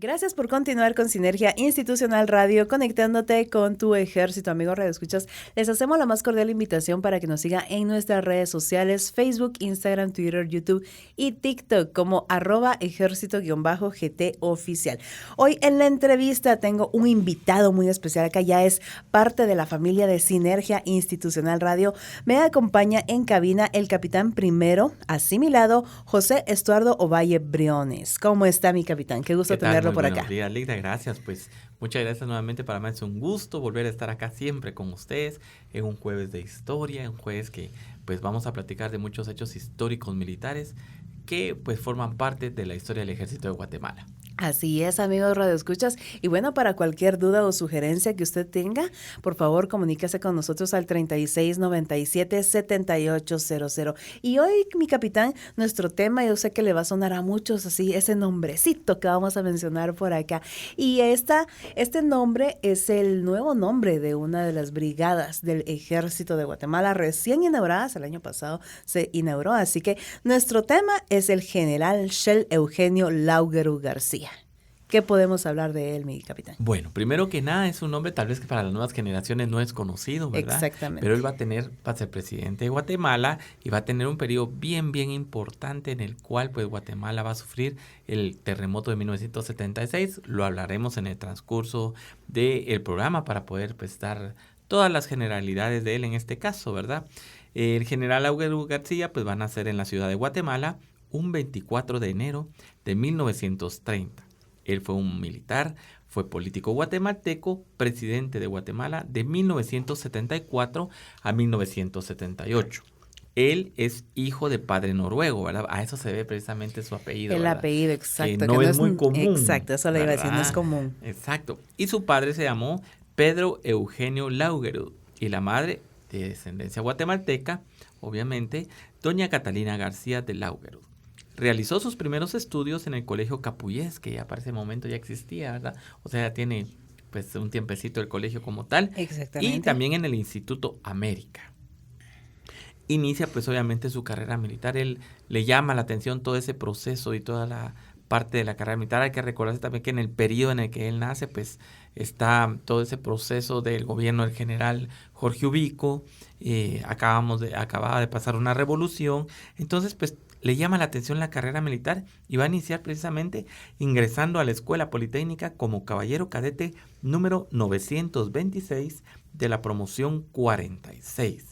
Gracias por continuar con Sinergia Institucional Radio, conectándote con tu ejército, amigos radioescuchas. Les hacemos la más cordial invitación para que nos sigan en nuestras redes sociales, Facebook, Instagram, Twitter, YouTube y TikTok como @ejército_GT oficial. Hoy en la entrevista tengo un invitado muy especial, acá ya es parte de la familia de Sinergia Institucional Radio. Me acompaña en cabina el capitán primero asimilado, José Estuardo Ovalle Briones. ¿Cómo está mi capitán? Qué gusto tenerlo por acá. Buenos días, Ligda, gracias. Pues muchas gracias nuevamente. Para mí es un gusto volver a estar acá siempre con ustedes en un jueves de historia, un jueves que pues vamos a platicar de muchos hechos históricos militares que pues forman parte de la historia del Ejército de Guatemala. Así es, amigos radioescuchas. Y bueno, para cualquier duda o sugerencia que usted tenga, por favor, comuníquese con nosotros al 3697-7800. Y hoy, mi capitán, nuestro tema, yo sé que le va a sonar a muchos así, ese nombrecito que vamos a mencionar por acá. Y este nombre es el nuevo nombre de una de las brigadas del Ejército de Guatemala, recién inauguradas, el año pasado se inauguró. Así que nuestro tema es el general Shell Eugenio Laugeru García. ¿Qué podemos hablar de él, mi capitán? Bueno, primero que nada es un nombre tal vez que para las nuevas generaciones no es conocido, ¿verdad? Exactamente. Pero él va a ser presidente de Guatemala y va a tener un periodo bien importante en el cual pues Guatemala va a sufrir el terremoto de 1976. Lo hablaremos en el transcurso del programa para poder pues dar todas las generalidades de él en este caso, ¿verdad? El general Laugeru García pues va a nacer en la ciudad de Guatemala un 24 de enero de 1930. Él fue un militar, fue político guatemalteco, presidente de Guatemala de 1974 a 1978. Él es hijo de padre noruego, ¿verdad? A eso se ve precisamente su apellido, El ¿verdad? apellido, exacto. Que no es muy común. Exacto, eso le iba a decir, no es común. Exacto. Y su padre se llamó Pedro Eugenio Laugeru y la madre, de descendencia guatemalteca, obviamente, doña Catalina García de Laugeru. Realizó sus primeros estudios en el Colegio Capullés, que ya para ese momento ya existía, ¿verdad? O sea, ya tiene pues un tiempecito el colegio como tal. Exactamente. Y también en el Instituto América. Inicia pues obviamente su carrera militar. Él le llama la atención todo ese proceso y toda la parte de la carrera militar. Hay que recordarse también que en el periodo en el que él nace pues está todo ese proceso del gobierno del general Jorge Ubico. Acababa de pasar una revolución. Entonces pues le llama la atención la carrera militar y va a iniciar precisamente ingresando a la Escuela Politécnica como caballero cadete número 926 de la promoción 46.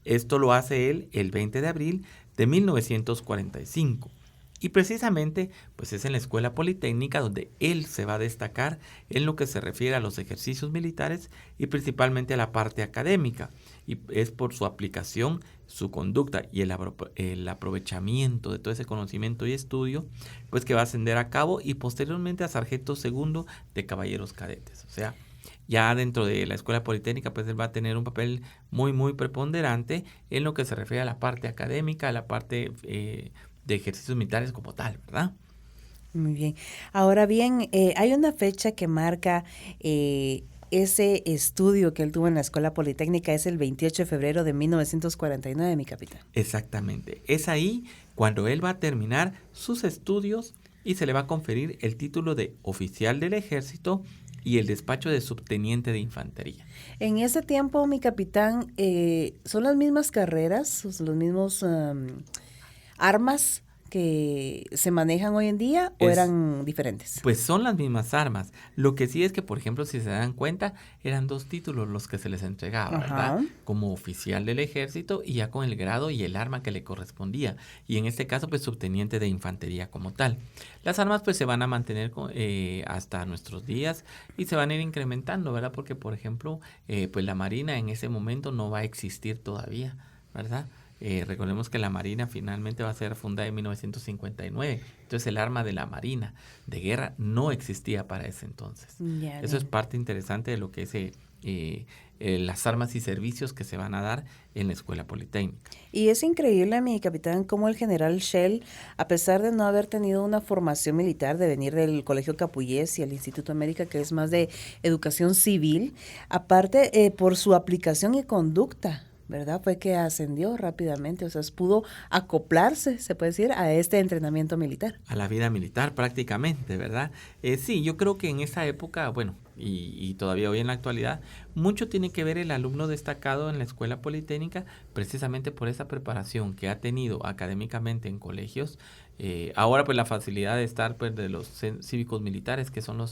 Esto lo hace él el 20 de abril de 1945. Y precisamente pues es en la Escuela Politécnica donde él se va a destacar en lo que se refiere a los ejercicios militares y principalmente a la parte académica. Y es por su aplicación, su conducta y el aprovechamiento de todo ese conocimiento y estudio, pues que va a ascender a cabo y posteriormente a sargento segundo de caballeros cadetes. O sea, ya dentro de la Escuela Politécnica, pues él va a tener un papel muy preponderante en lo que se refiere a la parte académica, a la parte de ejercicios militares como tal, ¿verdad? Muy bien. Ahora bien, hay una fecha que marca ese estudio que él tuvo en la Escuela Politécnica, es el 28 de febrero de 1949, mi capitán. Exactamente. Es ahí cuando él va a terminar sus estudios y se le va a conferir el título de oficial del ejército y el despacho de subteniente de infantería. En ese tiempo, mi capitán, ¿son las mismas carreras, los mismos armas que se manejan hoy en día o eran diferentes? Pues son las mismas armas. Lo que sí es que, por ejemplo, si se dan cuenta, eran 2 títulos los que se les entregaba, ¿verdad? Como oficial del ejército y ya con el grado y el arma que le correspondía. Y en este caso, pues subteniente de infantería como tal. Las armas pues se van a mantener hasta nuestros días y se van a ir incrementando, ¿verdad? Porque, por ejemplo, pues la Marina en ese momento no va a existir todavía, ¿verdad? Recordemos que la Marina finalmente va a ser fundada en 1959, entonces el arma de la Marina de guerra no existía para ese entonces. Eso es parte interesante de lo que es las armas y servicios que se van a dar en la Escuela Politécnica. Y es increíble, mi capitán, cómo el general Shell, a pesar de no haber tenido una formación militar, de venir del Colegio Capullés y el Instituto América, que es más de educación civil, aparte por su aplicación y conducta, ¿verdad? Fue que ascendió rápidamente, o sea, pudo acoplarse, se puede decir, a este entrenamiento militar. A la vida militar prácticamente, ¿verdad? Sí, yo creo que en esa época, bueno, y todavía hoy en la actualidad, mucho tiene que ver el alumno destacado en la escuela politécnica, precisamente por esa preparación que ha tenido académicamente en colegios. Ahora pues la facilidad de estar pues de los cívicos militares, que son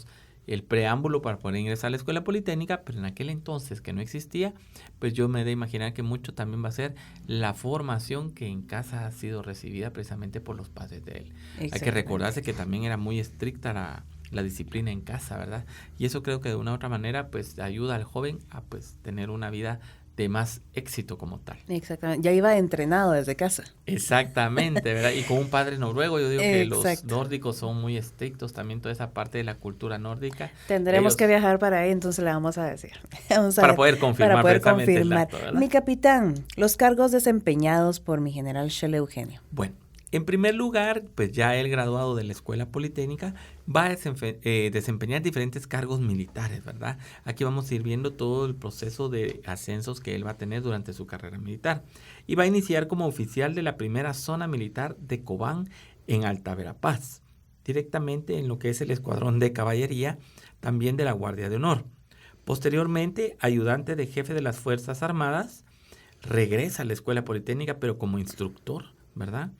el preámbulo para poder ingresar a la escuela politécnica, pero en aquel entonces que no existía, pues yo me he de imaginar que mucho también va a ser la formación que en casa ha sido recibida precisamente por los padres de él. Hay que recordarse que también era muy estricta la disciplina en casa, ¿verdad? Y eso creo que de una u otra manera pues ayuda al joven a pues tener una vida de más éxito como tal. Exactamente, ya iba entrenado desde casa. Exactamente, ¿verdad? Y con un padre noruego, yo digo que los nórdicos son muy estrictos, también toda esa parte de la cultura nórdica. Tendremos que viajar para ahí, entonces le vamos a decir. Para poder confirmar precisamente el dato, ¿verdad? Mi capitán, los cargos desempeñados por mi general Shelley Eugenio. Bueno, en primer lugar, pues ya él graduado de la escuela politécnica va a desempeñar diferentes cargos militares, ¿verdad? Aquí vamos a ir viendo todo el proceso de ascensos que él va a tener durante su carrera militar. Y va a iniciar como oficial de la primera zona militar de Cobán en Alta Verapaz, directamente en lo que es el escuadrón de caballería, también de la Guardia de Honor. Posteriormente, ayudante de jefe de las Fuerzas Armadas, regresa a la escuela politécnica, pero como instructor, ¿verdad?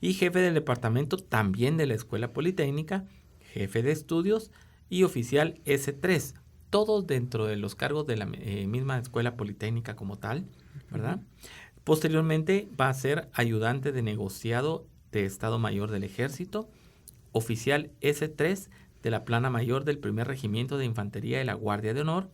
Y jefe del departamento también de la escuela politécnica, jefe de estudios y oficial S3, todos dentro de los cargos de la misma escuela politécnica como tal, ¿verdad? Posteriormente va a ser ayudante de negociado de Estado Mayor del Ejército, oficial S3 de la Plana Mayor del Primer Regimiento de Infantería de la Guardia de Honor,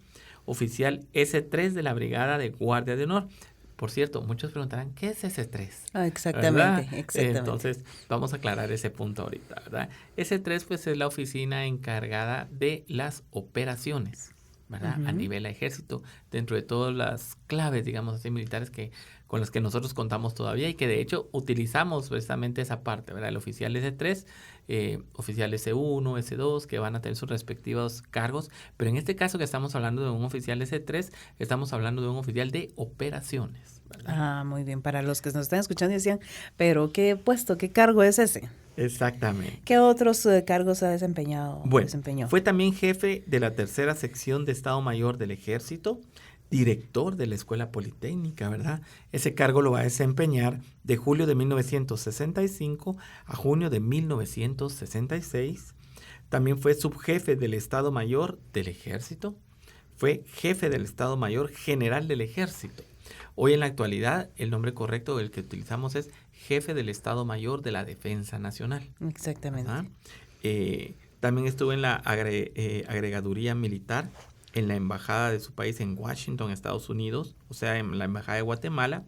oficial S3 de la Brigada de Guardia de Honor. Por cierto, muchos preguntarán, ¿qué es S3? Exactamente. Entonces, vamos a aclarar ese punto ahorita, ¿verdad? S3 pues es la oficina encargada de las operaciones, ¿verdad? A nivel ejército, dentro de todas las claves, digamos así, militares con las que nosotros contamos todavía y que de hecho utilizamos precisamente esa parte, ¿verdad? El oficial S3, oficial S1, S2, que van a tener sus respectivos cargos, pero en este caso que estamos hablando de un oficial S3, estamos hablando de un oficial de operaciones, ¿verdad? Ah, muy bien. Para los que nos están escuchando y decían, pero ¿qué puesto, qué cargo es ese? Exactamente. ¿Qué otros cargos ha desempeñado? Bueno, fue también jefe de la tercera sección de Estado Mayor del Ejército, director de la Escuela Politécnica, ¿verdad? Ese cargo lo va a desempeñar de julio de 1965 a junio de 1966. También fue subjefe del Estado Mayor del Ejército. Fue jefe del Estado Mayor General del Ejército. Hoy en la actualidad, el nombre correcto el que utilizamos es jefe del Estado Mayor de la Defensa Nacional. Exactamente. También estuvo en la agregaduría militar en la embajada de su país en Washington, Estados Unidos, o sea, en la embajada de Guatemala,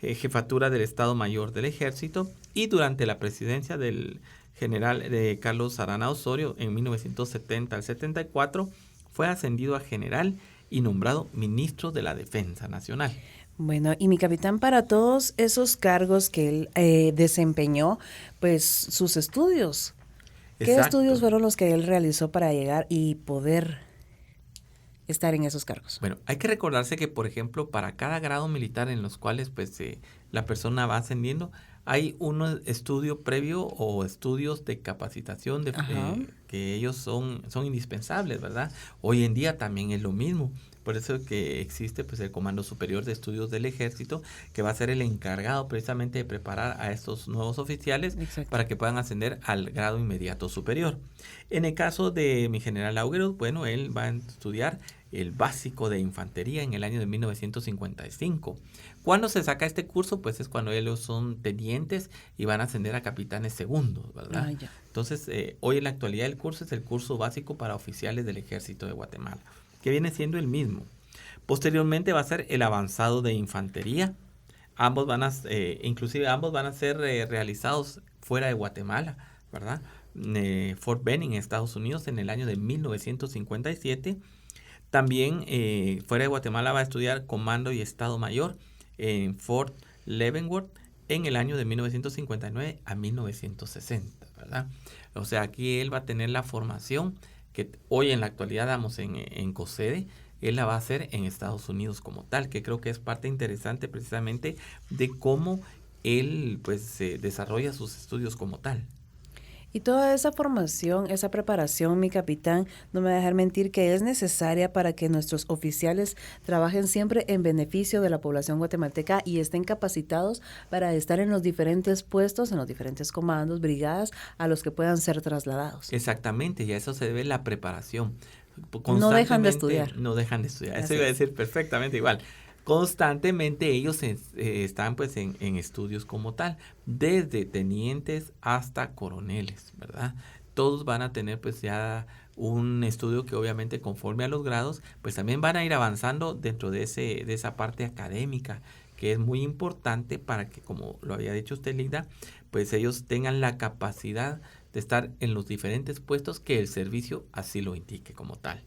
jefatura del Estado Mayor del Ejército, y durante la presidencia del general Carlos Arana Osorio en 1970 al 74, fue ascendido a general y nombrado ministro de la Defensa Nacional. Bueno, y mi capitán, para todos esos cargos que él desempeñó, pues sus estudios. ¿Qué Exacto. estudios fueron los que él realizó para llegar y poder estar en esos cargos? Bueno, hay que recordarse que, por ejemplo, para cada grado militar en los cuales pues la persona va ascendiendo, hay un estudio previo o estudios de capacitación que ellos son indispensables, ¿verdad? Hoy en día también es lo mismo. Por eso que existe pues el Comando Superior de Estudios del Ejército, que va a ser el encargado precisamente de preparar a estos nuevos oficiales para que puedan ascender al grado inmediato superior. En el caso de mi general Augeros, bueno, él va a estudiar el básico de infantería en el año de 1955. ¿Cuándo se saca este curso? Pues es cuando ellos son tenientes y van a ascender a capitanes segundos, ¿verdad? Entonces, hoy en la actualidad el curso es el curso básico para oficiales del Ejército de Guatemala, que viene siendo el mismo. Posteriormente va a ser el avanzado de infantería. Ambos van a ser realizados fuera de Guatemala, ¿verdad? Fort Benning, Estados Unidos, en el año de 1957. También fuera de Guatemala va a estudiar Comando y Estado Mayor en Fort Leavenworth en el año de 1959 a 1960, ¿verdad? O sea, aquí él va a tener la formación que hoy en la actualidad damos en COSEDE, él la va a hacer en Estados Unidos como tal, que creo que es parte interesante precisamente de cómo él pues desarrolla sus estudios como tal. Y toda esa formación, esa preparación, mi capitán, no me va a dejar mentir que es necesaria para que nuestros oficiales trabajen siempre en beneficio de la población guatemalteca y estén capacitados para estar en los diferentes puestos, en los diferentes comandos, brigadas a los que puedan ser trasladados. Exactamente, y a eso se debe la preparación. No dejan de Constantemente estudiar. no dejan de estudiar. Eso Así iba a es. decir perfectamente igual. Constantemente ellos están pues en estudios como tal, desde tenientes hasta coroneles, ¿verdad? Todos van a tener pues ya un estudio que obviamente conforme a los grados, pues también van a ir avanzando dentro de esa parte académica, que es muy importante para que, como lo había dicho usted, Linda, pues ellos tengan la capacidad de estar en los diferentes puestos que el servicio así lo indique como tal.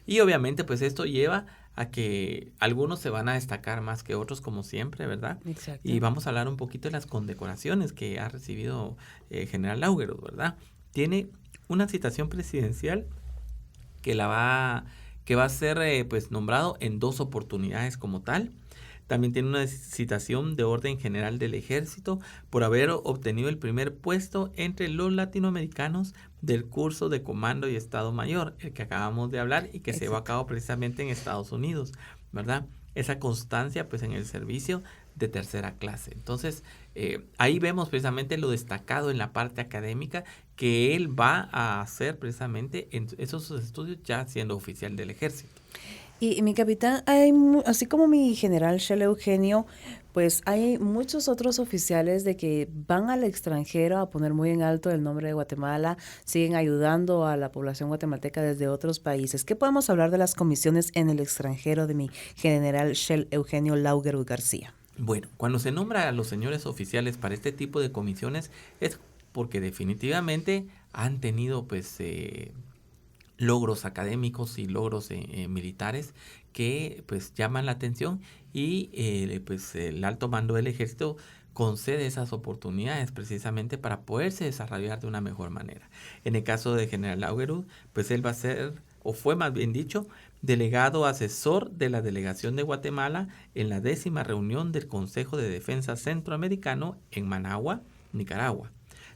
Y obviamente pues esto lleva a que algunos se van a destacar más que otros como siempre, ¿verdad? Exacto. Y vamos a hablar un poquito de las condecoraciones que ha recibido General Laugerud, ¿verdad? Tiene una citación presidencial que va a ser pues nombrado en 2 oportunidades como tal. También tiene una citación de orden general del ejército por haber obtenido el primer puesto entre los latinoamericanos del curso de comando y estado mayor, el que acabamos de hablar y que se llevó a cabo precisamente en Estados Unidos, ¿verdad? Esa constancia pues en el servicio de tercera clase. Entonces, ahí vemos precisamente lo destacado en la parte académica que él va a hacer precisamente en esos estudios ya siendo oficial del ejército. Y mi capitán, así como mi general Shell Eugenio, pues hay muchos otros oficiales de que van al extranjero a poner muy en alto el nombre de Guatemala, siguen ayudando a la población guatemalteca desde otros países. ¿Qué podemos hablar de las comisiones en el extranjero de mi general Shell Eugenio Laugerud García? Bueno, cuando se nombra a los señores oficiales para este tipo de comisiones es porque definitivamente han tenido pues logros académicos y logros militares que pues llaman la atención y pues el alto mando del ejército concede esas oportunidades precisamente para poderse desarrollar de una mejor manera. En el caso de General Laugerud, pues él va a ser, o fue más bien dicho, delegado asesor de la delegación de Guatemala en la 10ª reunión del Consejo de Defensa Centroamericano en Managua, Nicaragua.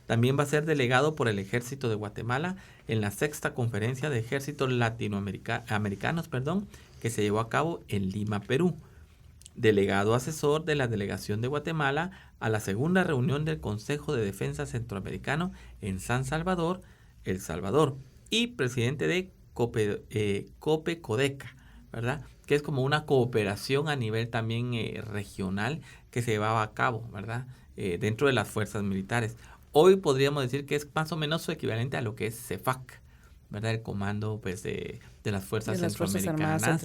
También va a ser delegado por el Ejército de Guatemala en la 6ª Conferencia de Ejércitos Latinoamericanos, que se llevó a cabo en Lima, Perú. Delegado asesor de la Delegación de Guatemala a la 2ª reunión del Consejo de Defensa Centroamericano en San Salvador, El Salvador. Y presidente de COPE-CODECA, ¿verdad? Que es como una cooperación a nivel también regional que se llevaba a cabo, ¿verdad? Dentro de las fuerzas militares. Hoy podríamos decir que es más o menos su equivalente a lo que es CEFAC, ¿verdad? El comando pues de las fuerzas centroamericanas,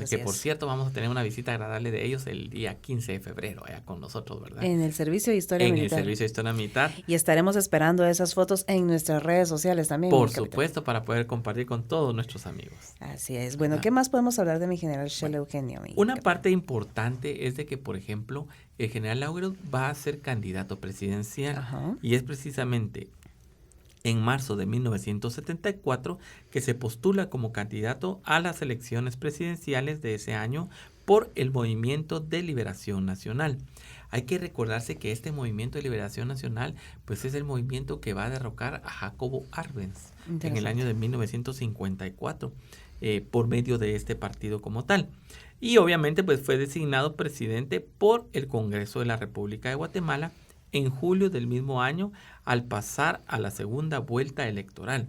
que por cierto vamos a tener una visita agradable de ellos el día 15 de febrero allá con nosotros, ¿verdad? En el Servicio de Historia Militar. En el Servicio de Historia Militar. Y estaremos esperando esas fotos en nuestras redes sociales también. Por supuesto, para poder compartir con todos nuestros amigos. Así es. Bueno, ¿qué más podemos hablar de mi general Shell Eugenio? Una parte importante es de que, por ejemplo, el general Laugerud va a ser candidato presidencial. Ajá. Y es precisamente en marzo de 1974 que se postula como candidato a las elecciones presidenciales de ese año por el Movimiento de Liberación Nacional. Hay que recordarse que este Movimiento de Liberación Nacional pues es el movimiento que va a derrocar a Jacobo Arbenz en el año de 1954 por medio de este partido como tal. Y obviamente pues fue designado presidente por el Congreso de la República de Guatemala en julio del mismo año al pasar a la segunda vuelta electoral.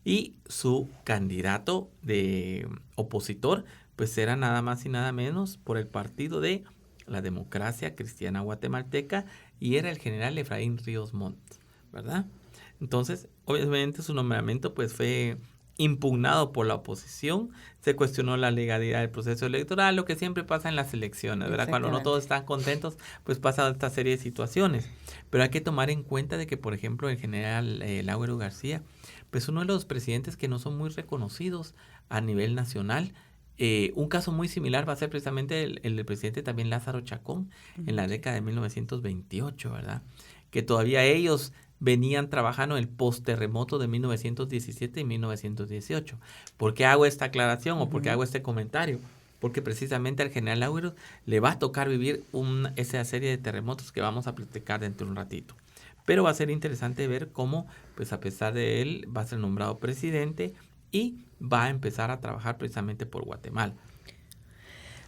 Y su candidato de opositor pues era nada más y nada menos por el Partido de la Democracia Cristiana Guatemalteca y era el general Efraín Ríos Montt, ¿verdad? Entonces, obviamente su nombramiento pues fue impugnado por la oposición, se cuestionó la legalidad del proceso electoral, lo que siempre pasa en las elecciones, ¿verdad? Cuando no todos están contentos, pues pasa esta serie de situaciones. Pero hay que tomar en cuenta de que, por ejemplo, el general Laugerud García, pues uno de los presidentes que no son muy reconocidos a nivel nacional. Un caso muy similar va a ser precisamente el del presidente también Lázaro Chacón en la década de 1928, ¿verdad? Que todavía ellos venían trabajando en el post-terremoto de 1917 y 1918. ¿Por qué hago esta aclaración o por qué hago este comentario? Porque precisamente al general Laugeros le va a tocar vivir esa serie de terremotos que vamos a platicar dentro de un ratito. Pero va a ser interesante ver cómo, pues a pesar de él, va a ser nombrado presidente y va a empezar a trabajar precisamente por Guatemala.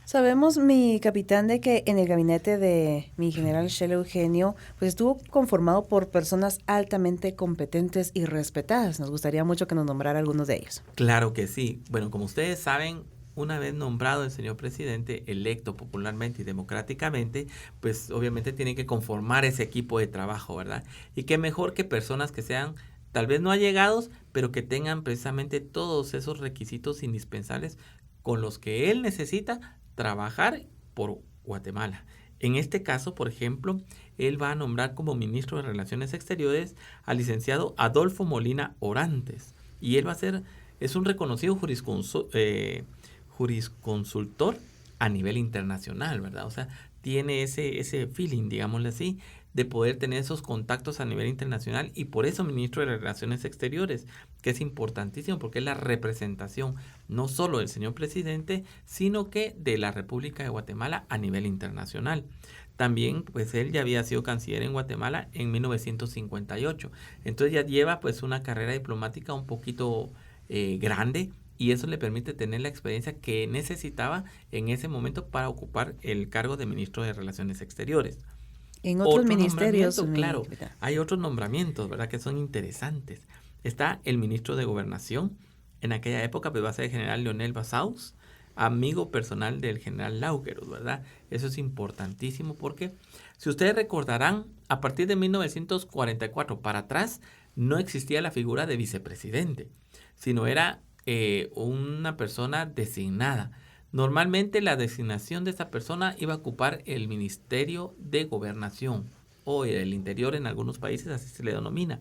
Sabemos, mi capitán, de que en el gabinete de mi general Shell Eugenio, pues estuvo conformado por personas altamente competentes y respetadas. Nos gustaría mucho que nos nombrara algunos de ellos. Claro que sí. Bueno, como ustedes saben, una vez nombrado el señor presidente, electo popularmente y democráticamente, pues obviamente tiene que conformar ese equipo de trabajo, ¿verdad? Y qué mejor que personas que sean tal vez no allegados, pero que tengan precisamente todos esos requisitos indispensables con los que él necesita trabajar por Guatemala. En este caso, por ejemplo, él va a nombrar como ministro de Relaciones Exteriores al licenciado Adolfo Molina Orantes. Y él es un reconocido jurisconsultor a nivel internacional, ¿verdad? O sea, tiene ese feeling, digámosle así, de poder tener esos contactos a nivel internacional y por eso ministro de Relaciones Exteriores, que es importantísimo porque es la representación no solo del señor presidente, sino que de la República de Guatemala a nivel internacional. También, pues él ya había sido canciller en Guatemala en 1958. Entonces ya lleva pues una carrera diplomática un poquito grande y eso le permite tener la experiencia que necesitaba en ese momento para ocupar el cargo de ministro de Relaciones Exteriores. En otros ministerios, claro, hay otros nombramientos, ¿verdad? Que son interesantes. Está el ministro de Gobernación. En aquella época pues va a ser el general Leonel Basaus, amigo personal del general Laugeros, ¿verdad? Eso es importantísimo porque, si ustedes recordarán, a partir de 1944 para atrás no existía la figura de vicepresidente, sino era una persona designada. Normalmente la designación de esa persona iba a ocupar el Ministerio de Gobernación o el Interior en algunos países, así se le denomina.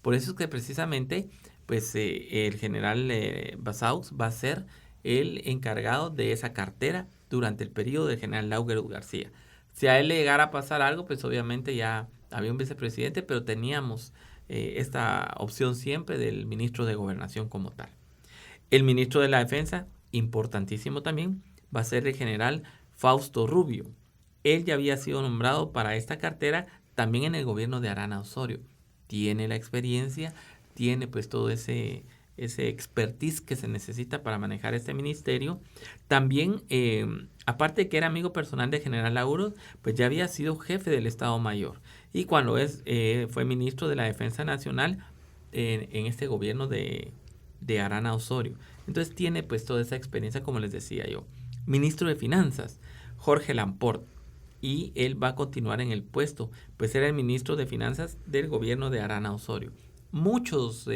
Por eso es que precisamente pues, el general Basaus va a ser el encargado de esa cartera durante el periodo del general Laugeros García. Si a él le llegara a pasar algo, pues obviamente ya había un vicepresidente, pero teníamos esta opción siempre del ministro de Gobernación como tal. El ministro de la Defensa, importantísimo también, va a ser el general Fausto Rubio. Él ya había sido nombrado para esta cartera también en el gobierno de Arana Osorio. Tiene la experiencia, tiene pues todo ese expertise que se necesita para manejar este ministerio. También, aparte de que era amigo personal del general Laugeros, pues ya había sido jefe del Estado Mayor. Y cuando fue ministro de la Defensa Nacional en este gobierno de Arana Osorio. Entonces tiene pues toda esa experiencia, como les decía yo. Ministro de Finanzas, Jorge Lamport, y él va a continuar en el puesto, pues era el ministro de Finanzas del gobierno de Arana Osorio. Muchos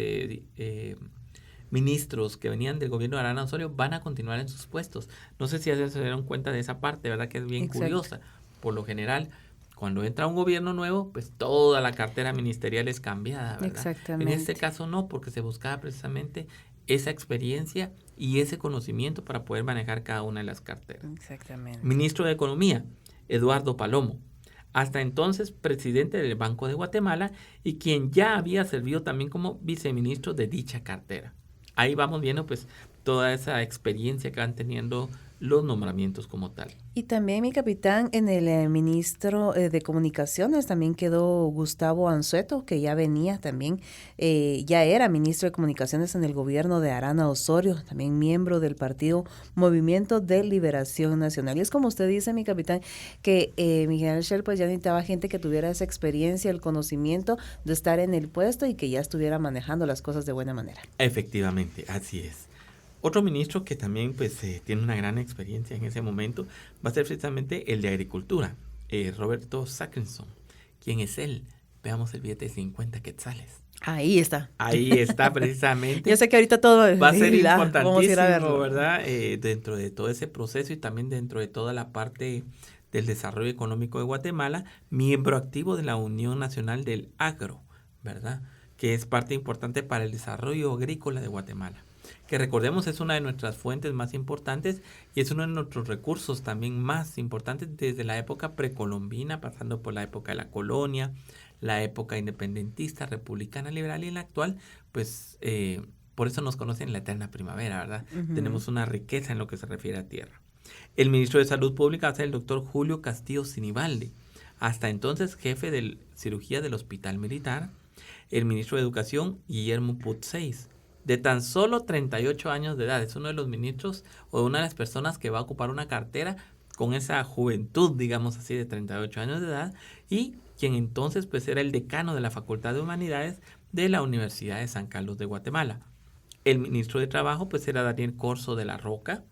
ministros que venían del gobierno de Arana Osorio van a continuar en sus puestos. No sé si ya se dieron cuenta de esa parte, ¿verdad? Que es bien curiosa. Por lo general, cuando entra un gobierno nuevo, pues toda la cartera ministerial es cambiada, ¿verdad? Exactamente. En este caso no, porque se buscaba precisamente esa experiencia y ese conocimiento para poder manejar cada una de las carteras. Exactamente. Ministro de Economía, Eduardo Palomo. Hasta entonces presidente del Banco de Guatemala y quien ya había servido también como viceministro de dicha cartera. Ahí vamos viendo pues toda esa experiencia que van teniendo los nombramientos como tal. Y también, mi capitán, en el ministro de Comunicaciones también quedó Gustavo Anzueto, que ya venía también, ya era ministro de Comunicaciones en el gobierno de Arana Osorio, también miembro del partido Movimiento de Liberación Nacional. Y es como usted dice, mi capitán, que mi general Shell pues ya necesitaba gente que tuviera esa experiencia, el conocimiento de estar en el puesto y que ya estuviera manejando las cosas de buena manera. Efectivamente, así es. Otro ministro que también pues tiene una gran experiencia en ese momento va a ser precisamente el de Agricultura, Roberto Sackenson. ¿Quién es él? Veamos el billete de 50 quetzales. Ahí está. Ahí está precisamente. Yo sé que ahorita todo va a ser importantísimo, vamos a ir a verlo, ¿verdad? Dentro de todo ese proceso y también dentro de toda la parte del desarrollo económico de Guatemala, miembro activo de la Unión Nacional del Agro, ¿verdad? Que es parte importante para el desarrollo agrícola de Guatemala. que recordemos es una de nuestras fuentes más importantes y es uno de nuestros recursos también más importantes desde la época precolombina, pasando por la época de la colonia, la época independentista, republicana, liberal y en la actual, pues por eso nos conocen la eterna primavera, ¿verdad? Ujú. Tenemos una riqueza en lo que se refiere a tierra. El ministro de Salud Pública va a ser el doctor Julio Castillo Sinibaldi, hasta entonces jefe de cirugía del Hospital Militar. El ministro de Educación, Guillermo Putseis, de tan solo 38 años de edad. Es uno de los ministros o una de las personas que va a ocupar una cartera con esa juventud, digamos así, de 38 años de edad, y quien entonces pues era el decano de la Facultad de Humanidades de la Universidad de San Carlos de Guatemala. El ministro de Trabajo pues era Daniel Corzo de la Roca.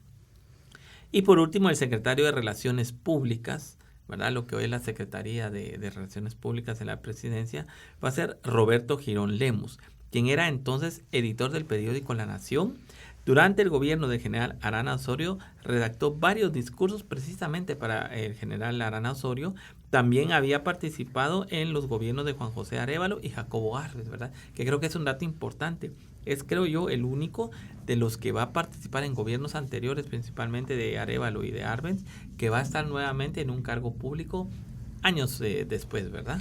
Y por último, el secretario de Relaciones Públicas, ¿verdad? Lo que hoy es la Secretaría de Relaciones Públicas en la Presidencia, va a ser Roberto Girón Lemus, quien era entonces editor del periódico La Nación. Durante el gobierno del general Arana Osorio, redactó varios discursos precisamente para el general Arana Osorio. También había participado en los gobiernos de Juan José Arévalo y Jacobo Arbenz, ¿verdad? Que creo que es un dato importante. Es, creo yo, el único de los que va a participar en gobiernos anteriores, principalmente de Arévalo y de Arbenz, que va a estar nuevamente en un cargo público años después, ¿verdad?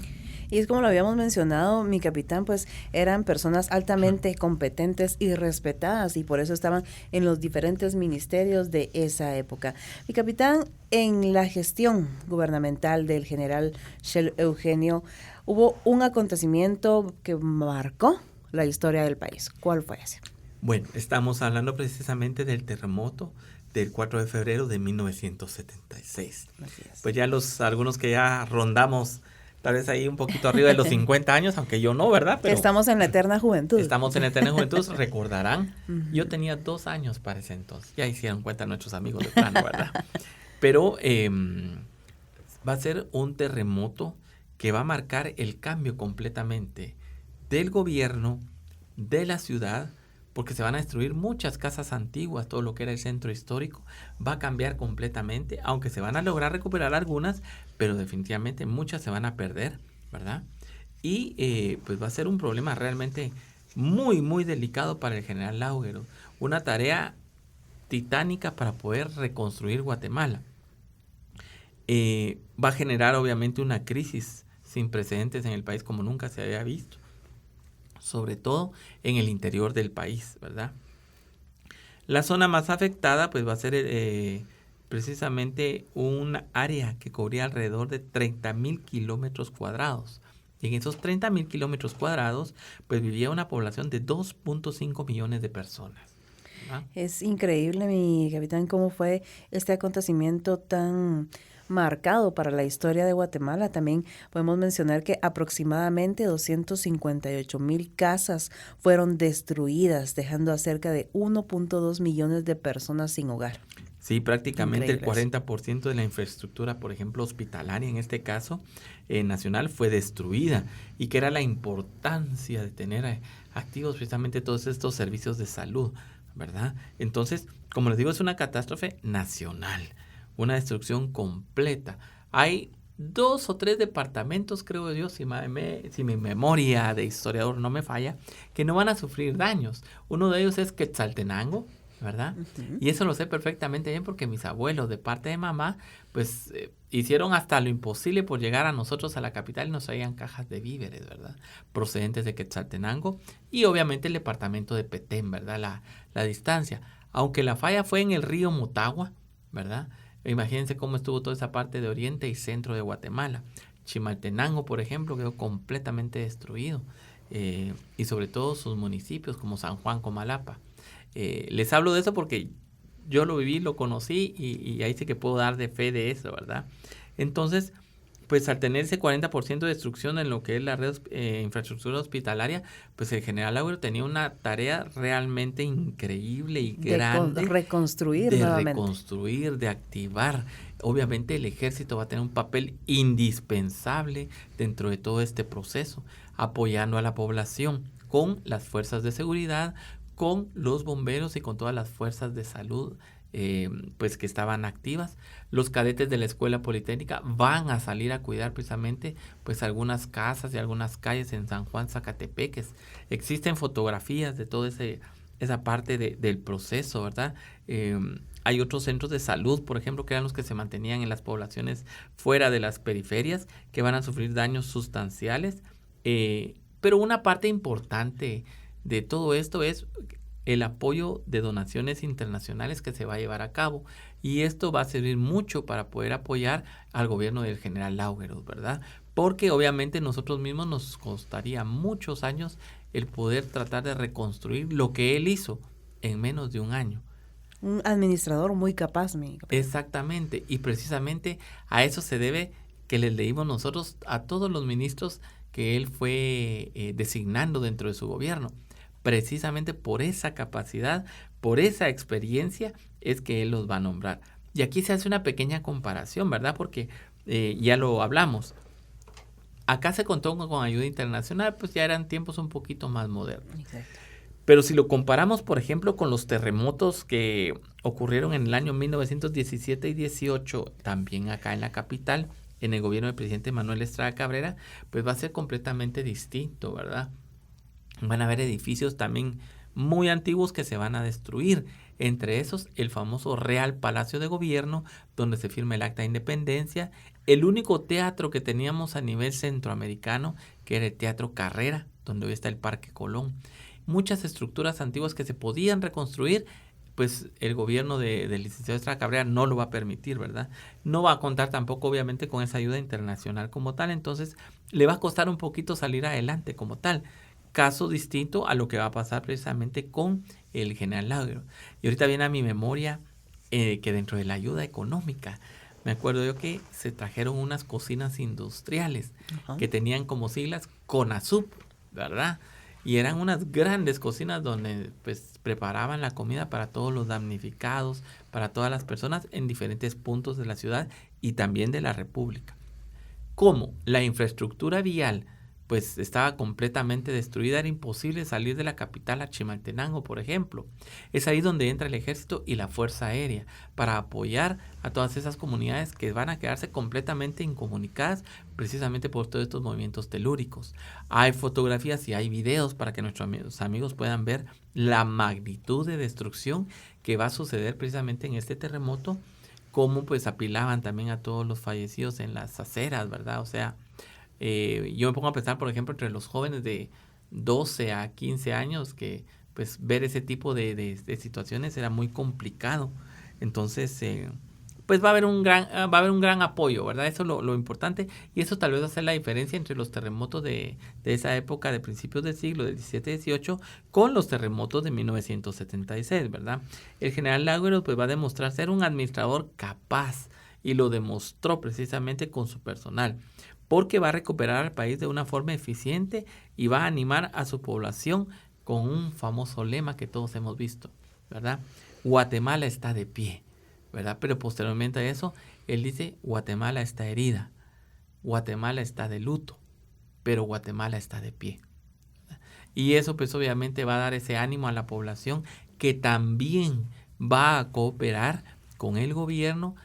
Y es como lo habíamos mencionado, mi capitán, pues eran personas altamente competentes y respetadas y por eso estaban en los diferentes ministerios de esa época. Mi capitán, en la gestión gubernamental del general Shell Eugenio, hubo un acontecimiento que marcó la historia del país. ¿Cuál fue ese? Bueno, estamos hablando precisamente del terremoto del 4 de febrero de 1976. Pues ya algunos que ya rondamos tal vez ahí un poquito arriba de los 50 años, aunque yo no, ¿verdad? Pero estamos en la eterna juventud. Estamos en la eterna juventud, recordarán. Yo tenía 2 años para ese entonces. Ya hicieron cuenta nuestros amigos de plano, ¿verdad? Pero va a ser un terremoto que va a marcar el cambio completamente del gobierno, de la ciudad, porque se van a destruir muchas casas antiguas, todo lo que era el centro histórico va a cambiar completamente, aunque se van a lograr recuperar algunas, pero definitivamente muchas se van a perder, ¿verdad? Y pues va a ser un problema realmente muy, muy delicado para el general Lauguero, una tarea titánica para poder reconstruir Guatemala. Va a generar obviamente una crisis sin precedentes en el país como nunca se había visto, sobre todo en el interior del país, ¿verdad? La zona más afectada pues va a ser precisamente un área que cubría alrededor de 30,000 kilómetros cuadrados. Y en esos 30,000 kilómetros cuadrados pues vivía una población de 2.5 millones de personas, ¿verdad? Es increíble, mi capitán, cómo fue este acontecimiento tan marcado para la historia de Guatemala. También podemos mencionar que aproximadamente 258,000 casas fueron destruidas, dejando a cerca de 1.2 millones de personas sin hogar. Sí, prácticamente Increíble. El 40% de la infraestructura, por ejemplo, hospitalaria en este caso, nacional, fue destruida. Y que era la importancia de tener activos precisamente todos estos servicios de salud, ¿verdad? Entonces, como les digo, es una catástrofe nacional, una destrucción completa. Hay 2 o 3 departamentos, creo yo, si mi memoria de historiador no me falla, que no van a sufrir daños. Uno de ellos es Quetzaltenango, ¿verdad? Uh-huh. Y eso lo sé perfectamente bien porque mis abuelos de parte de mamá pues hicieron hasta lo imposible por llegar a nosotros a la capital y nos traían cajas de víveres, ¿verdad? Procedentes de Quetzaltenango y obviamente el departamento de Petén, ¿verdad? La distancia. Aunque la falla fue en el río Motagua, ¿verdad? Imagínense cómo estuvo toda esa parte de oriente y centro de Guatemala. Chimaltenango, por ejemplo, quedó completamente destruido y sobre todo sus municipios como San Juan, Comalapa. Les hablo de eso porque yo lo viví, lo conocí y ahí sí que puedo dar de fe de eso, ¿verdad? Entonces, pues al tener ese 40% de destrucción en lo que es la red infraestructura hospitalaria, pues el general Lauguero tenía una tarea realmente increíble y grande. Reconstruir nuevamente. De reconstruir, de activar. Obviamente el ejército va a tener un papel indispensable dentro de todo este proceso, apoyando a la población con las fuerzas de seguridad, con los bomberos y con todas las fuerzas de salud pues que estaban activas. Los cadetes de la Escuela Politécnica van a salir a cuidar precisamente pues algunas casas y algunas calles en San Juan Zacatepeques. Existen fotografías de todo ese esa parte del proceso, ¿verdad? Hay otros centros de salud, por ejemplo, que eran los que se mantenían en las poblaciones fuera de las periferias, que van a sufrir daños sustanciales. Pero una parte importante de todo esto es el apoyo de donaciones internacionales que se va a llevar a cabo. Y esto va a servir mucho para poder apoyar al gobierno del general Laugeros, ¿verdad? Porque obviamente nosotros mismos nos costaría muchos años el poder tratar de reconstruir lo que él hizo en menos de un año. Un administrador muy capaz, mi capitán. Exactamente, y precisamente a eso se debe que les leímos nosotros a todos los ministros que él fue designando dentro de su gobierno. Precisamente por esa capacidad, por esa experiencia, es que él los va a nombrar. Y aquí se hace una pequeña comparación, ¿verdad? Porque ya lo hablamos. Acá se contó con ayuda internacional, pues ya eran tiempos un poquito más modernos. Exacto. Pero si lo comparamos, por ejemplo, con los terremotos que ocurrieron en el año 1917 y 18, también acá en la capital, en el gobierno del presidente Manuel Estrada Cabrera, pues va a ser completamente distinto, ¿verdad? Van a haber edificios también muy antiguos que se van a destruir. Entre esos, el famoso Real Palacio de Gobierno, donde se firma el Acta de Independencia, el único teatro que teníamos a nivel centroamericano, que era el Teatro Carrera, donde hoy está el Parque Colón. Muchas estructuras antiguas que se podían reconstruir, pues el gobierno del licenciado Estrada Cabrera no lo va a permitir, ¿verdad? No va a contar tampoco, obviamente, con esa ayuda internacional como tal, entonces le va a costar un poquito salir adelante como tal. Caso distinto a lo que va a pasar precisamente con el general Laugeros. Y ahorita viene a mi memoria que dentro de la ayuda económica, me acuerdo yo que se trajeron unas cocinas industriales que tenían como siglas CONASUP, ¿verdad? Y eran unas grandes cocinas donde pues preparaban la comida para todos los damnificados, para todas las personas en diferentes puntos de la ciudad y también de la República. Como la infraestructura vial pues estaba completamente destruida, era imposible salir de la capital a Chimaltenango, por ejemplo. Es ahí donde entra el ejército y la fuerza aérea para apoyar a todas esas comunidades que van a quedarse completamente incomunicadas precisamente por todos estos movimientos telúricos. Hay fotografías y hay videos para que nuestros amigos puedan ver la magnitud de destrucción que va a suceder precisamente en este terremoto, cómo pues apilaban también a todos los fallecidos en las aceras, ¿verdad? O sea, yo me pongo a pensar, por ejemplo, entre los jóvenes de 12 a 15 años, que pues ver ese tipo de situaciones era muy complicado. Entonces, pues va a haber un gran apoyo, ¿verdad? Eso es lo importante, y eso tal vez va a hacer la diferencia entre los terremotos de esa época de principios del siglo, del 17-18, con los terremotos de 1976, ¿verdad? El general Laugeros pues va a demostrar ser un administrador capaz, y lo demostró precisamente con su personal, porque va a recuperar al país de una forma eficiente y va a animar a su población con un famoso lema que todos hemos visto, ¿verdad? Guatemala está de pie, ¿verdad? Pero posteriormente a eso, él dice, Guatemala está herida, Guatemala está de luto, pero Guatemala está de pie. Y eso pues obviamente va a dar ese ánimo a la población, que también va a cooperar con el gobierno,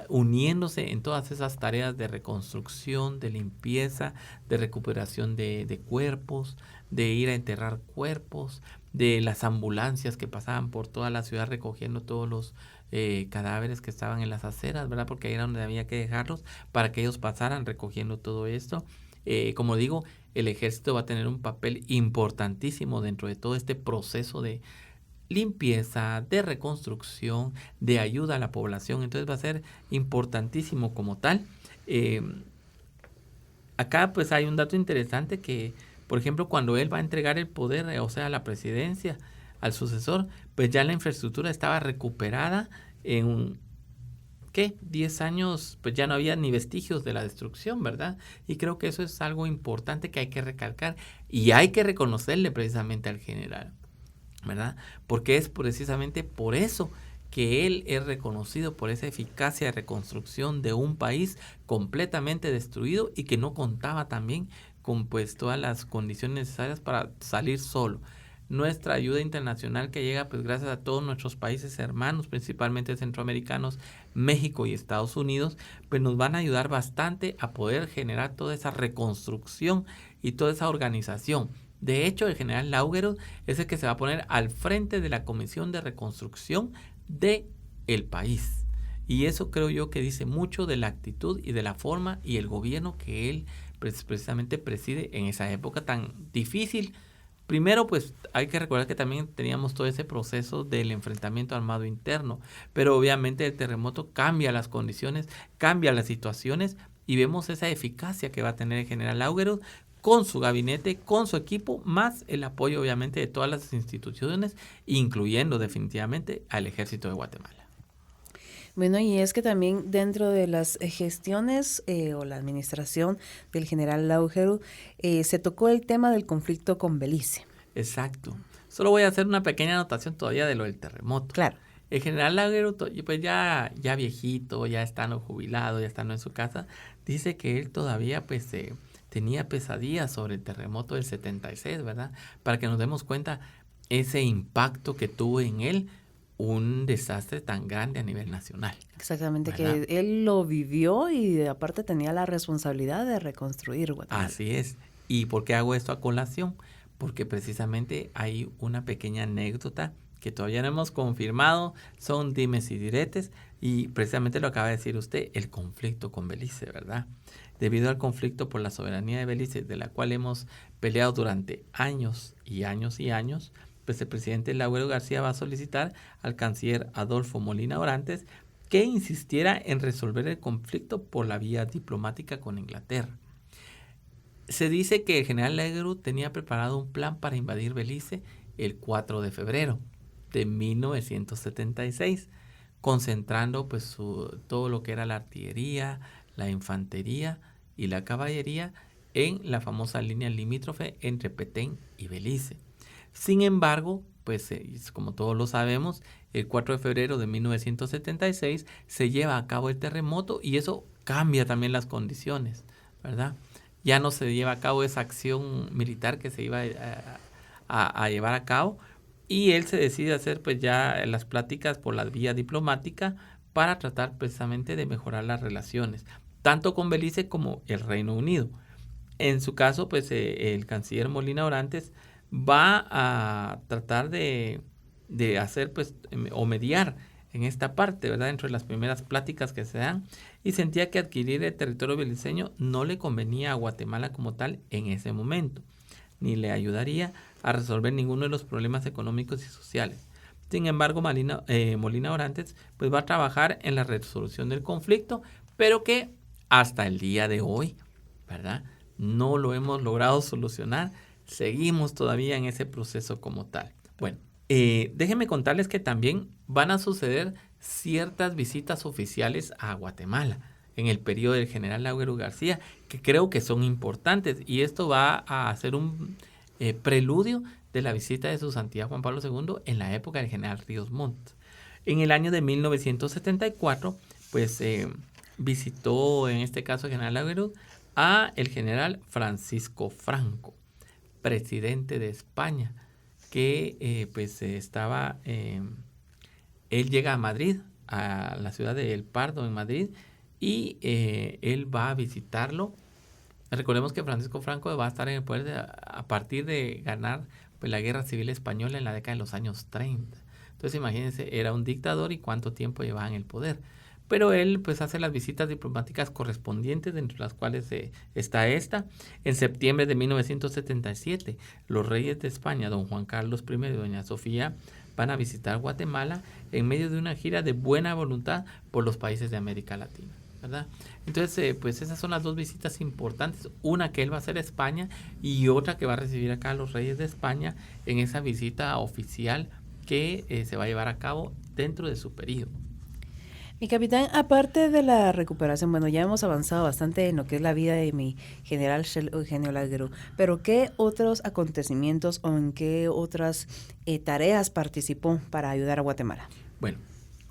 uniéndose en todas esas tareas de reconstrucción, de limpieza, de recuperación de cuerpos, de ir a enterrar cuerpos, de las ambulancias que pasaban por toda la ciudad recogiendo todos los cadáveres que estaban en las aceras, ¿verdad? Porque ahí era donde había que dejarlos para que ellos pasaran recogiendo todo esto. Como digo, el ejército va a tener un papel importantísimo dentro de todo este proceso de limpieza, de reconstrucción, de ayuda a la población. Entonces va a ser importantísimo como tal. Acá pues hay un dato interesante que, por ejemplo, cuando él va a entregar el poder, o sea, la presidencia al sucesor, pues ya la infraestructura estaba recuperada en 10 años, pues ya no había ni vestigios de la destrucción, ¿verdad? Y creo que eso es algo importante que hay que recalcar y hay que reconocerle precisamente al general, ¿verdad? Porque es precisamente por eso que él es reconocido por esa eficacia de reconstrucción de un país completamente destruido y que no contaba también con pues todas las condiciones necesarias para salir solo. Nuestra ayuda internacional que llega pues gracias a todos nuestros países hermanos, principalmente centroamericanos, México y Estados Unidos, pues nos van a ayudar bastante a poder generar toda esa reconstrucción y toda esa organización. De hecho, el general Laugeroth es el que se va a poner al frente de la Comisión de Reconstrucción de el país. Y eso creo yo que dice mucho de la actitud y de la forma y el gobierno que él precisamente preside en esa época tan difícil. Primero, pues hay que recordar que también teníamos todo ese proceso del enfrentamiento armado interno, pero obviamente el terremoto cambia las condiciones, cambia las situaciones y vemos esa eficacia que va a tener el general Laugeroth con su gabinete, con su equipo, más el apoyo obviamente de todas las instituciones, incluyendo definitivamente al Ejército de Guatemala. Bueno, y es que también dentro de las gestiones o la administración del general Laugeroth se tocó el tema del conflicto con Belice. Exacto. Solo voy a hacer una pequeña anotación todavía de lo del terremoto. Claro. El general Laugeroth, pues ya viejito, ya estando jubilado, ya estando en su casa, dice que él todavía pues tenía pesadillas sobre el terremoto del 76, ¿verdad? Para que nos demos cuenta ese impacto que tuvo en él un desastre tan grande a nivel nacional. Exactamente, ¿verdad? Que él lo vivió y aparte tenía la responsabilidad de reconstruir Guatemala. Así es. ¿Y por qué hago esto a colación? Porque precisamente hay una pequeña anécdota que todavía no hemos confirmado, son dimes y diretes, y precisamente lo acaba de decir usted, el conflicto con Belice, ¿verdad? Debido al conflicto por la soberanía de Belice, de la cual hemos peleado durante años y años y años, pues el presidente Laugeroth García va a solicitar al canciller Adolfo Molina Orantes que insistiera en resolver el conflicto por la vía diplomática con Inglaterra. Se dice que el general Laugeroth tenía preparado un plan para invadir Belice el 4 de febrero de 1976, concentrando pues todo lo que era la artillería, la infantería y la caballería en la famosa línea limítrofe entre Petén y Belice. Sin embargo, pues como todos lo sabemos, el 4 de febrero de 1976 se lleva a cabo el terremoto y eso cambia también las condiciones, ¿verdad? Ya no se lleva a cabo esa acción militar que se iba a llevar a cabo y él se decide hacer pues ya las pláticas por la vía diplomática para tratar precisamente de mejorar las relaciones, tanto con Belice como el Reino Unido. En su caso, pues el canciller Molina Orantes va a tratar de hacer pues o mediar en esta parte, ¿verdad? Dentro de las primeras pláticas que se dan, y sentía que adquirir el territorio beliceño no le convenía a Guatemala como tal en ese momento, ni le ayudaría a resolver ninguno de los problemas económicos y sociales. Sin embargo, Molina Orantes pues va a trabajar en la resolución del conflicto, pero que hasta el día de hoy, ¿verdad?, no lo hemos logrado solucionar. Seguimos todavía en ese proceso como tal. Bueno, déjenme contarles que también van a suceder ciertas visitas oficiales a Guatemala en el periodo del general Laugeroth García, que creo que son importantes, y esto va a ser un preludio de la visita de su santidad Juan Pablo II en la época del general Ríos Montt. En el año de 1974, pues visitó en este caso el general Laugeroth a el general Francisco Franco, presidente de España, que él llega a Madrid, a la ciudad de El Pardo en Madrid, y él va a visitarlo. Recordemos que Francisco Franco va a estar en el poder a partir de ganar pues, la Guerra Civil Española en la década de los años 30. Entonces imagínense, era un dictador y cuánto tiempo llevaba en el poder. Pero él pues hace las visitas diplomáticas correspondientes, entre las cuales está esta. En septiembre de 1977, los reyes de España, don Juan Carlos I y doña Sofía, van a visitar Guatemala en medio de una gira de buena voluntad por los países de América Latina, ¿verdad? Entonces, pues esas son las dos visitas importantes, una que él va a hacer a España y otra que va a recibir acá a los reyes de España en esa visita oficial que se va a llevar a cabo dentro de su periodo. Mi capitán, aparte de la recuperación, bueno, ya hemos avanzado bastante en lo que es la vida de mi general Eugenio Laugeroth, pero ¿qué otros acontecimientos o en qué otras tareas participó para ayudar a Guatemala? Bueno,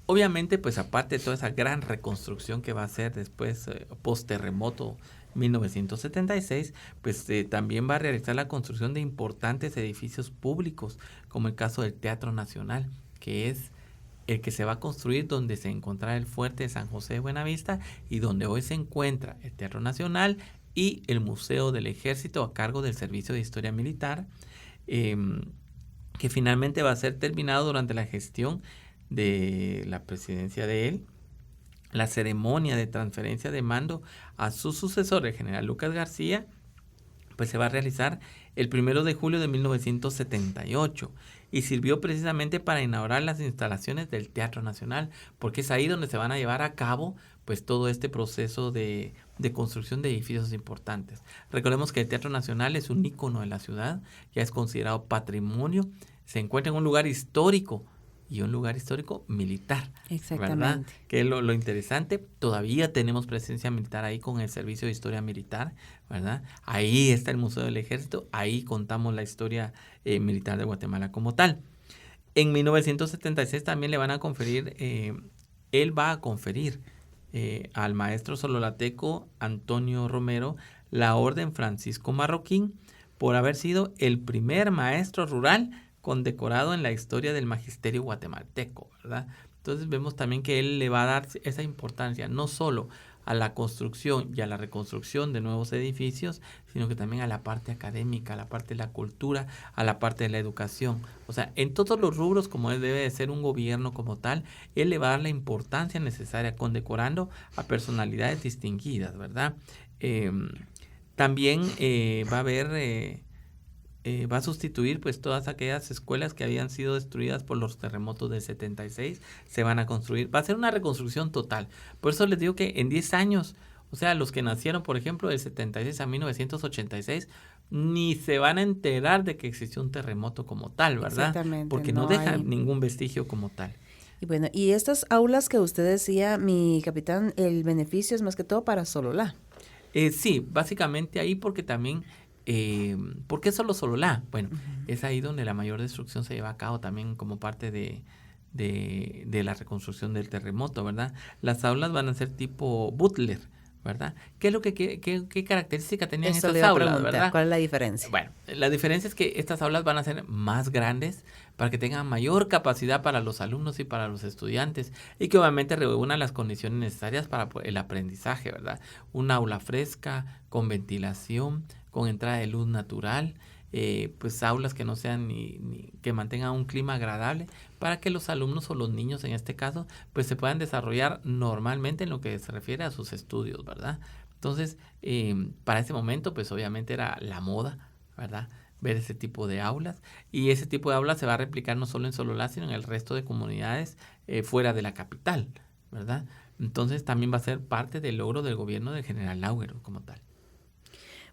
obviamente, pues aparte de toda esa gran reconstrucción que va a hacer después, post-terremoto 1976, pues también va a realizar la construcción de importantes edificios públicos, como el caso del Teatro Nacional, que es el que se va a construir donde se encontrará el fuerte de San José de Buenavista y donde hoy se encuentra el Teatro Nacional y el Museo del Ejército a cargo del Servicio de Historia Militar, que finalmente va a ser terminado durante la gestión de la presidencia de él. La ceremonia de transferencia de mando a su sucesor, el general Lucas García, pues se va a realizar el 1 de julio de 1978 y sirvió precisamente para inaugurar las instalaciones del Teatro Nacional, porque es ahí donde se van a llevar a cabo pues todo este proceso de construcción de edificios importantes. Recordemos que el Teatro Nacional es un ícono de la ciudad, ya es considerado patrimonio, se encuentra en un lugar histórico y un lugar histórico militar. Exactamente. ¿Verdad? Que es lo interesante. Todavía tenemos presencia militar ahí con el Servicio de Historia Militar, ¿verdad? Ahí está el Museo del Ejército, ahí contamos la historia militar de Guatemala como tal. En 1976 también le van a conferir, él va a conferir al maestro sololateco Antonio Romero la Orden Francisco Marroquín por haber sido el primer maestro rural condecorado en la historia del magisterio guatemalteco, ¿verdad? Entonces vemos también que él le va a dar esa importancia no solo a la construcción y a la reconstrucción de nuevos edificios, sino que también a la parte académica, a la parte de la cultura, a la parte de la educación. O sea, en todos los rubros, como él debe de ser un gobierno como tal, él le va a dar la importancia necesaria condecorando a personalidades distinguidas, ¿verdad? También va a haber... va a sustituir pues todas aquellas escuelas que habían sido destruidas por los terremotos del 76, se van a construir, va a ser una reconstrucción total. Por eso les digo que en 10 años, o sea, los que nacieron, por ejemplo, del 76 a 1986, ni se van a enterar de que existió un terremoto como tal, ¿verdad? Exactamente. Porque no deja ningún vestigio como tal. Y bueno, y estas aulas que usted decía, mi capitán, el beneficio es más que todo para Sololá. Sí, básicamente ahí porque también... ¿por qué solo Sololá? Bueno, es ahí donde la mayor destrucción se lleva a cabo también como parte de la reconstrucción del terremoto, ¿verdad? Las aulas van a ser tipo Butler, ¿verdad? ¿Qué es lo qué característica tenían estas aulas, verdad? ¿Cuál es la diferencia? Bueno, la diferencia es que estas aulas van a ser más grandes para que tengan mayor capacidad para los alumnos y para los estudiantes y que obviamente reúnan las condiciones necesarias para el aprendizaje, ¿verdad? Un aula fresca, con ventilación, con entrada de luz natural, pues aulas que no sean que mantengan un clima agradable para que los alumnos o los niños en este caso pues se puedan desarrollar normalmente en lo que se refiere a sus estudios, ¿verdad? Entonces, para ese momento pues obviamente era la moda, ¿verdad? Ver ese tipo de aulas y ese tipo de aulas se va a replicar no solo en Sololá sino en el resto de comunidades fuera de la capital, ¿verdad? Entonces también va a ser parte del logro del gobierno del general Lauguero como tal.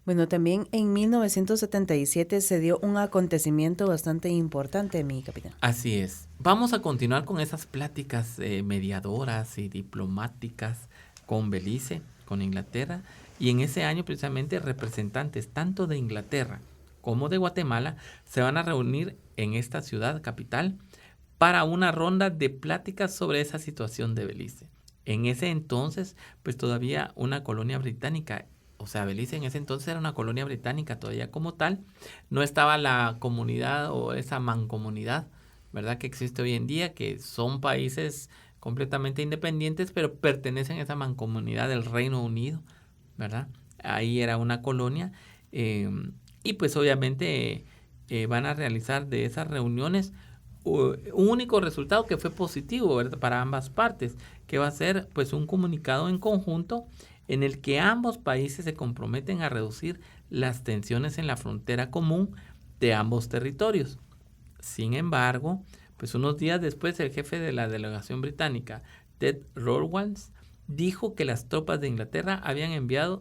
Bueno, también en 1977 se dio un acontecimiento bastante importante, mi capitán. Así es. Vamos a continuar con esas pláticas mediadoras y diplomáticas con Belice, con Inglaterra, y en ese año precisamente representantes tanto de Inglaterra como de Guatemala se van a reunir en esta ciudad capital para una ronda de pláticas sobre esa situación de Belice. En ese entonces, pues todavía una colonia británica. O sea, Belice en ese entonces era una colonia británica todavía como tal. No estaba la comunidad o esa mancomunidad, ¿verdad? Que existe hoy en día, que son países completamente independientes, pero pertenecen a esa mancomunidad del Reino Unido, ¿verdad? Ahí era una colonia. Y pues obviamente van a realizar de esas reuniones un único resultado que fue positivo, ¿verdad? Para ambas partes, que va a ser pues un comunicado en conjunto en el que ambos países se comprometen a reducir las tensiones en la frontera común de ambos territorios. Sin embargo, pues unos días después el jefe de la delegación británica, Ted Rowlands, dijo que las tropas de Inglaterra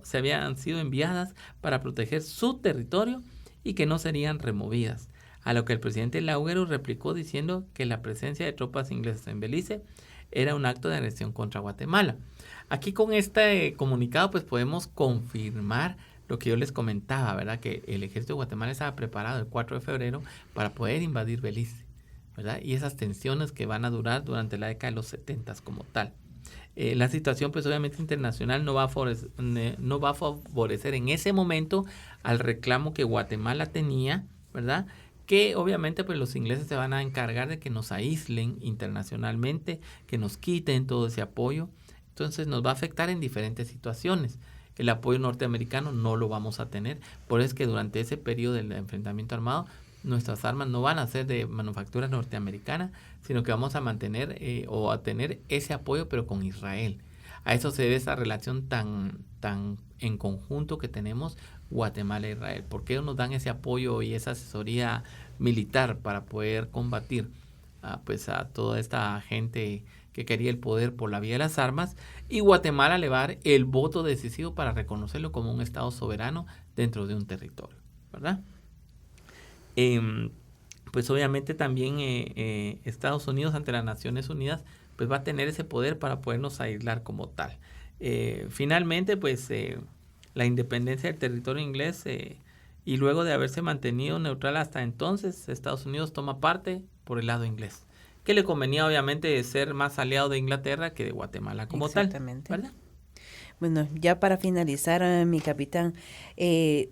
se habían sido enviadas para proteger su territorio y que no serían removidas. A lo que el presidente Lauguero replicó diciendo que la presencia de tropas inglesas en Belice era un acto de agresión contra Guatemala. Aquí con este comunicado pues podemos confirmar lo que yo les comentaba, ¿verdad? Que el ejército de Guatemala estaba preparado el 4 de febrero para poder invadir Belice, ¿verdad? Y esas tensiones que van a durar durante la década de los 70 como tal. La situación pues obviamente internacional no va a favorecer en ese momento al reclamo que Guatemala tenía, ¿verdad? Que obviamente pues los ingleses se van a encargar de que nos aíslen internacionalmente, que nos quiten todo ese apoyo. Entonces nos va a afectar en diferentes situaciones. el apoyo norteamericano no lo vamos a tener. Por eso es que durante ese periodo del enfrentamiento armado, nuestras armas no van a ser de manufactura norteamericana, sino que vamos a mantener o a tener ese apoyo, pero con Israel. A eso se debe esa relación tan en conjunto que tenemos Guatemala e Israel, porque ellos nos dan ese apoyo y esa asesoría militar para poder combatir pues a toda esta gente que quería el poder por la vía de las armas, y Guatemala le va a dar el voto decisivo para reconocerlo como un estado soberano dentro de un territorio, ¿verdad? Pues obviamente también Estados Unidos ante las Naciones Unidas pues va a tener ese poder para podernos aislar como tal. Finalmente pues la independencia del territorio inglés y luego de haberse mantenido neutral hasta entonces, Estados Unidos toma parte por el lado inglés, que le convenía obviamente ser más aliado de Inglaterra que de Guatemala como tal. Exactamente. ¿Verdad? Bueno, ya para finalizar, mi capitán,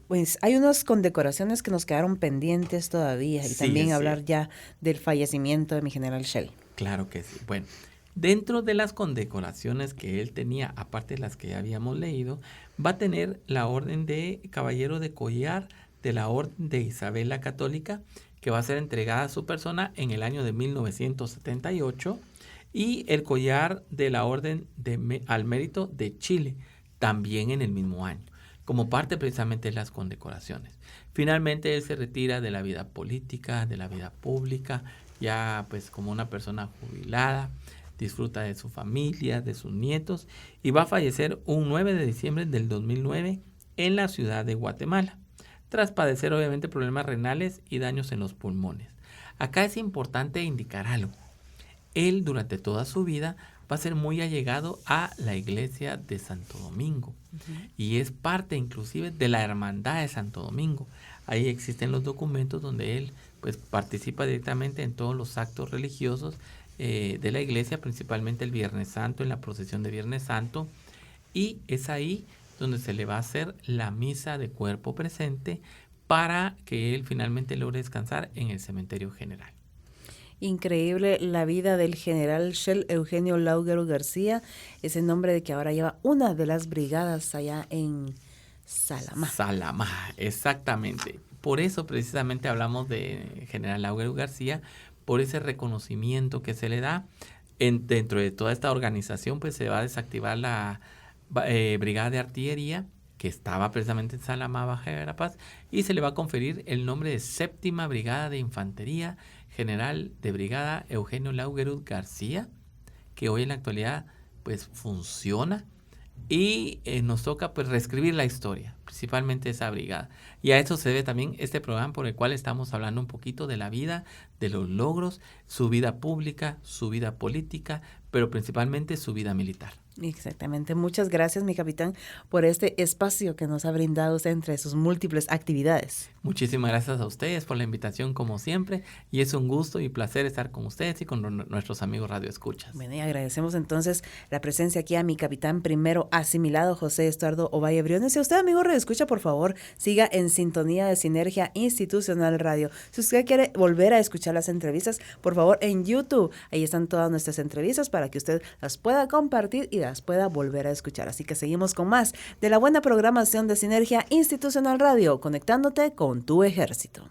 pues hay unas condecoraciones que nos quedaron pendientes todavía y Sí, también es hablar cierto. ya del fallecimiento de mi general Shell. Claro que sí. Bueno, dentro de las condecoraciones que él tenía, aparte de las que ya habíamos leído, va a tener la Orden de Caballero de Collar de la Orden de Isabel la Católica, que va a ser entregada a su persona en el año de 1978, y el collar de la Orden al Mérito de Chile, también en el mismo año, como parte precisamente de las condecoraciones. Finalmente él se retira de la vida política, de la vida pública, ya pues como una persona jubilada, disfruta de su familia, de sus nietos, y va a fallecer un 9 de diciembre del 2009 en la ciudad de Guatemala, tras padecer obviamente problemas renales y daños en los pulmones. Acá es importante indicar algo. Él durante toda su vida va a ser muy allegado a la iglesia de Santo Domingo y es parte inclusive de la hermandad de Santo Domingo. Ahí existen los documentos donde él pues participa directamente en todos los actos religiosos de la iglesia, principalmente el Viernes Santo, en la procesión de Viernes Santo, y es ahí donde se le va a hacer la misa de cuerpo presente para que él finalmente logre descansar en el cementerio general. Increíble la vida del general Shell Eugenio Lauguero García, ese nombre de que ahora lleva una de las brigadas allá en Salamá. Salamá, exactamente. Por eso precisamente hablamos de general Lauguero García, por ese reconocimiento que se le da. Dentro de toda esta organización pues se va a desactivar la brigada de artillería que estaba precisamente en Salamá, Baja Verapaz, y se le va a conferir el nombre de Séptima Brigada de Infantería, general de brigada Eugenio Lauguero García, que hoy en la actualidad pues funciona, y nos toca pues reescribir la historia, principalmente esa brigada. Y a eso se debe también este programa por el cual estamos hablando un poquito de la vida, de los logros, su vida pública, su vida política, pero principalmente su vida militar. Exactamente. Muchas gracias, mi capitán, por este espacio que nos ha brindado usted entre sus múltiples actividades. Muchísimas gracias a ustedes por la invitación como siempre, y es un gusto y placer estar con ustedes y con nuestros amigos Radio Escuchas. Bueno, y agradecemos entonces la presencia aquí a mi capitán primero asimilado, José Estuardo Ovalle Briones. Y a usted, amigo Radio Escucha, por favor, siga en sintonía de Sinergia Institucional Radio. Si usted quiere volver a escuchar las entrevistas, por favor, en YouTube, ahí están todas nuestras entrevistas para que usted las pueda compartir y las pueda volver a escuchar. Así que seguimos con más de la buena programación de Sinergia Institucional Radio, conectándote con tu ejército.